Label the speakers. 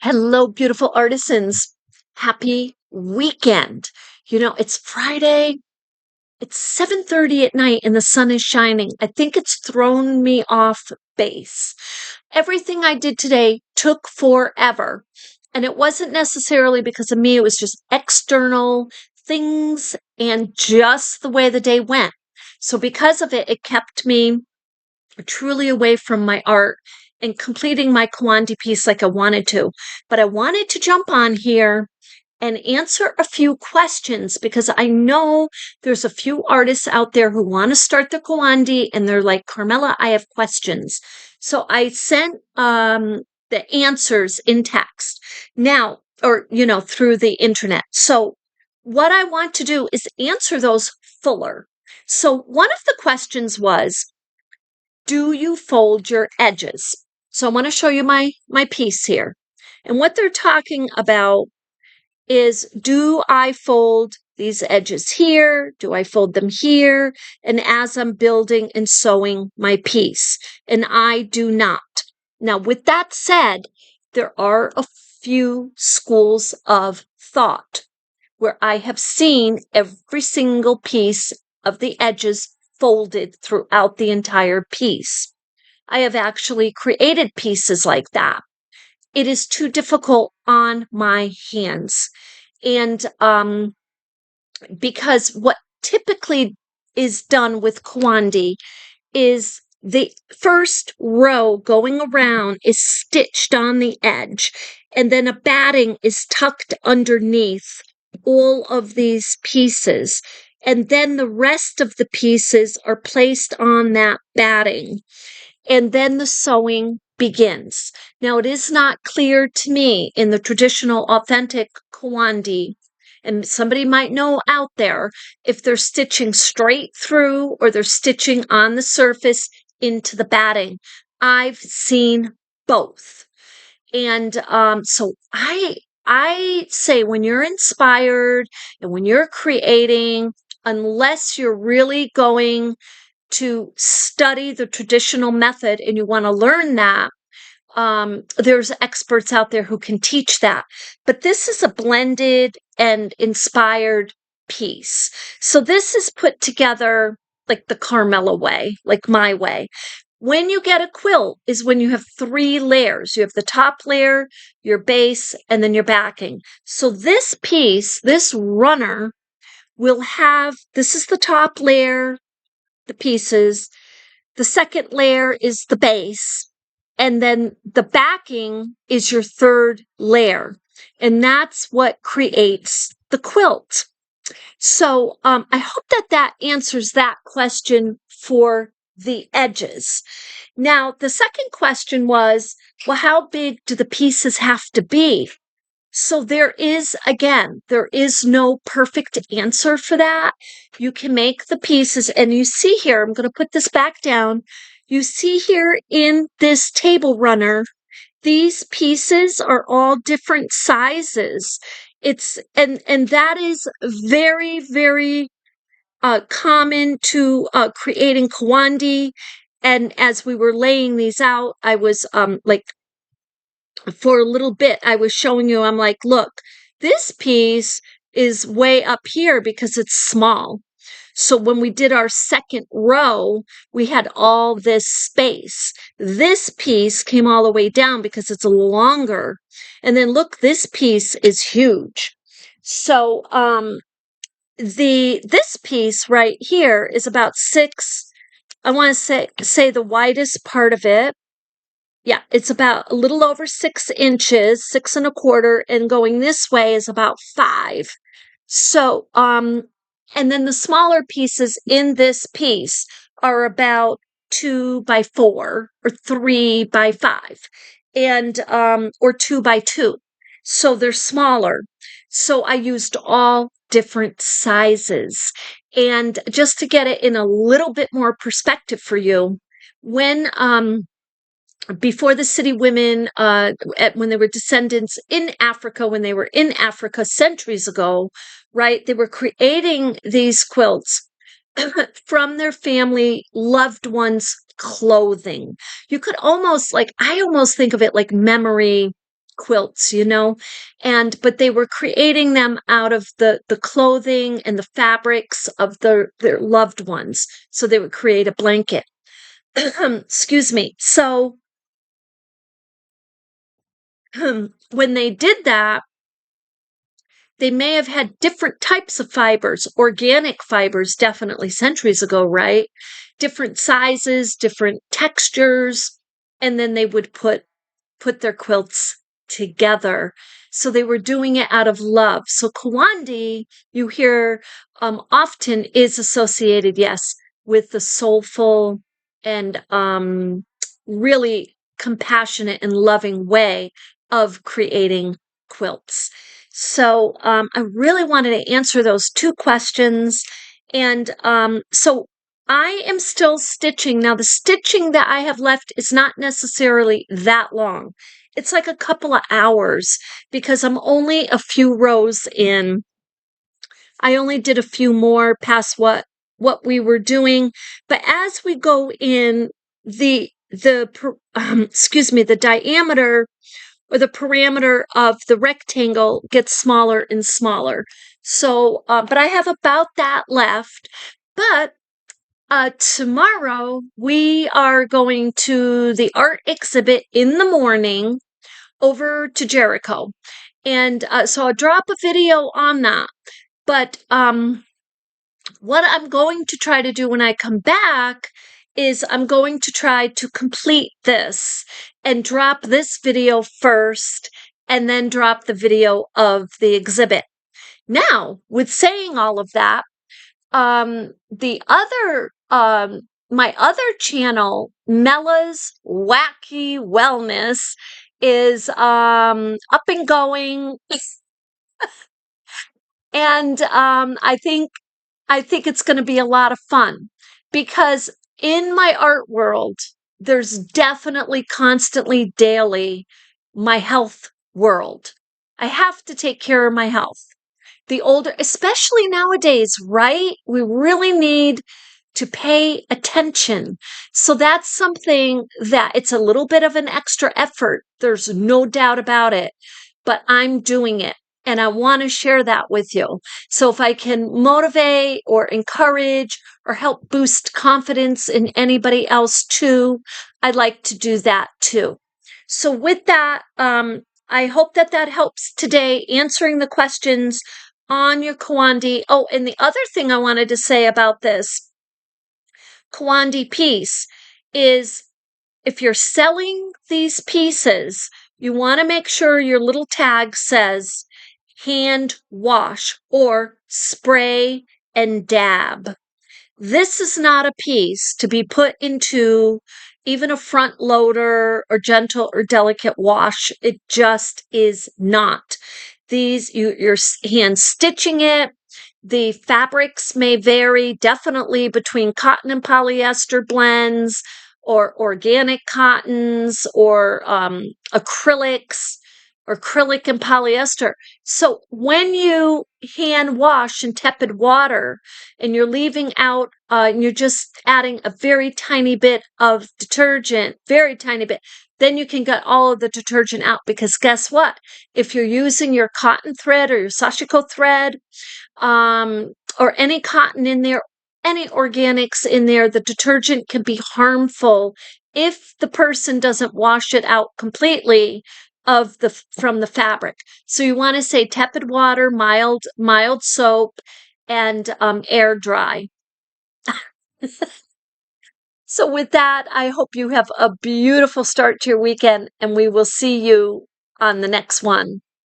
Speaker 1: Hello, beautiful artisans. Happy weekend. It's Friday. It's 7:30 at night and the sun is shining. I think it's thrown me off base. Everything I did today took forever. And it wasn't necessarily because of me, it was just external things and just the way the day went. So because of it, it kept me truly away from my art and completing my Kiwandi piece like I wanted to. But I wanted to jump on here and answer a few questions because I know there's a few artists out there who want to start the Kiwandi and they're like, Carmella, I have questions. So I sent the answers in text now, or, through the internet. So what I want to do is answer those fuller. So one of the questions was, do you fold your edges? So I want to show you my piece here. And what they're talking about is, do I fold these edges here? Do I fold them here? And as I'm building and sewing my piece, and I do not. Now, with that said, there are a few schools of thought where I have seen every single piece of the edges folded throughout the entire piece. I have actually created pieces like that. It is too difficult on my hands. And because what typically is done with Kiwandi is the first row going around is stitched on the edge, and then a batting is tucked underneath all of these pieces. And then the rest of the pieces are placed on that batting. And then the sewing begins. Now, it is not clear to me in the traditional, authentic Kiwandi, and somebody might know out there if they're stitching straight through or they're stitching on the surface into the batting. I've seen both. And so I say, when you're inspired and when you're creating, unless you're really going to study the traditional method and you want to learn that, there's experts out there who can teach that. But this is a blended and inspired piece. So this is put together like the Carmella way, like my way. When you get a quilt is when you have 3 layers. You have the top layer, your base, and then your backing. So this piece, this runner, will have, this is the top layer, the pieces. The second layer is the base. And then the backing is your third layer. And that's what creates the quilt. So I hope that answers that question for the edges. Now, the second question was, well, how big do the pieces have to be? So there is no perfect answer for that. You can make the pieces, and you see here, I'm going to put this back down. You see here in this table runner, these pieces are all different sizes. And that is very, very common to creating Kiwandi. And as we were laying these out, I was like, for a little bit, I was showing you, I'm like, look, this piece is way up here because it's small. So when we did our second row, we had all this space. This piece came all the way down because it's longer. And then look, this piece is huge. So this piece right here is about 6, I want to say the widest part of it. Yeah, it's about a little over 6 inches, 6 1/4, and going this way is about 5. So, and then the smaller pieces in this piece are about 2 by 4 or 3 by 5, and or 2 by 2. So they're smaller. So I used all different sizes. And just to get it in a little bit more perspective for you, when before the city women, when they were descendants in Africa, when they were in Africa centuries ago, right, they were creating these quilts from their family loved ones' clothing. You could almost, like, I almost think of it like memory quilts, but they were creating them out of the clothing and the fabrics of their loved ones. So they would create a blanket. Excuse me. So when they did that, they may have had different types of fibers, organic fibers, definitely centuries ago, right? Different sizes, different textures, and then they would put their quilts together. So they were doing it out of love. So Kiwandi, you hear often is associated, yes, with the soulful and really compassionate and loving way of creating quilts. So I really wanted to answer those two questions. And so I am still stitching. Now, the stitching that I have left is not necessarily that long. It's like a couple of hours because I'm only a few rows in. I only did a few more past what we were doing. But as we go in, the diameter or the parameter of the rectangle gets smaller and smaller. So, but I have about that left. But tomorrow we are going to the art exhibit in the morning over to Jericho. And so I'll drop a video on that. But what I'm going to try to do when I come back is I'm going to try to complete this and drop this video first and then drop the video of the exhibit. Now, with saying all of that, the other, my other channel, Mella's Wacky Wellness, is up and going, and I think it's going to be a lot of fun because in my art world, there's definitely constantly daily my health world. I have to take care of my health. The older, especially nowadays, right? We really need to pay attention. So that's something that it's a little bit of an extra effort. There's no doubt about it, but I'm doing it. And I want to share that with you. So if I can motivate or encourage or help boost confidence in anybody else too, I'd like to do that too. So with that, I hope that helps today answering the questions on your Kiwandi. Oh, and the other thing I wanted to say about this Kiwandi piece is if you're selling these pieces, you want to make sure your little tag says hand wash or spray and dab. This is not a piece to be put into even a front loader or gentle or delicate wash. It just is not. You're hand stitching it. The fabrics may vary definitely between cotton and polyester blends or organic cottons or acrylics or acrylic and polyester. So when you hand wash in tepid water and you're leaving out, and you're just adding a very tiny bit of detergent, very tiny bit, then you can get all of the detergent out because guess what? If you're using your cotton thread or your sashiko thread, or any cotton in there, any organics in there, the detergent can be harmful if the person doesn't wash it out completely from the fabric. So you want to say tepid water, mild soap, and air dry. So with that, I hope you have a beautiful start to your weekend, and we will see you on the next one.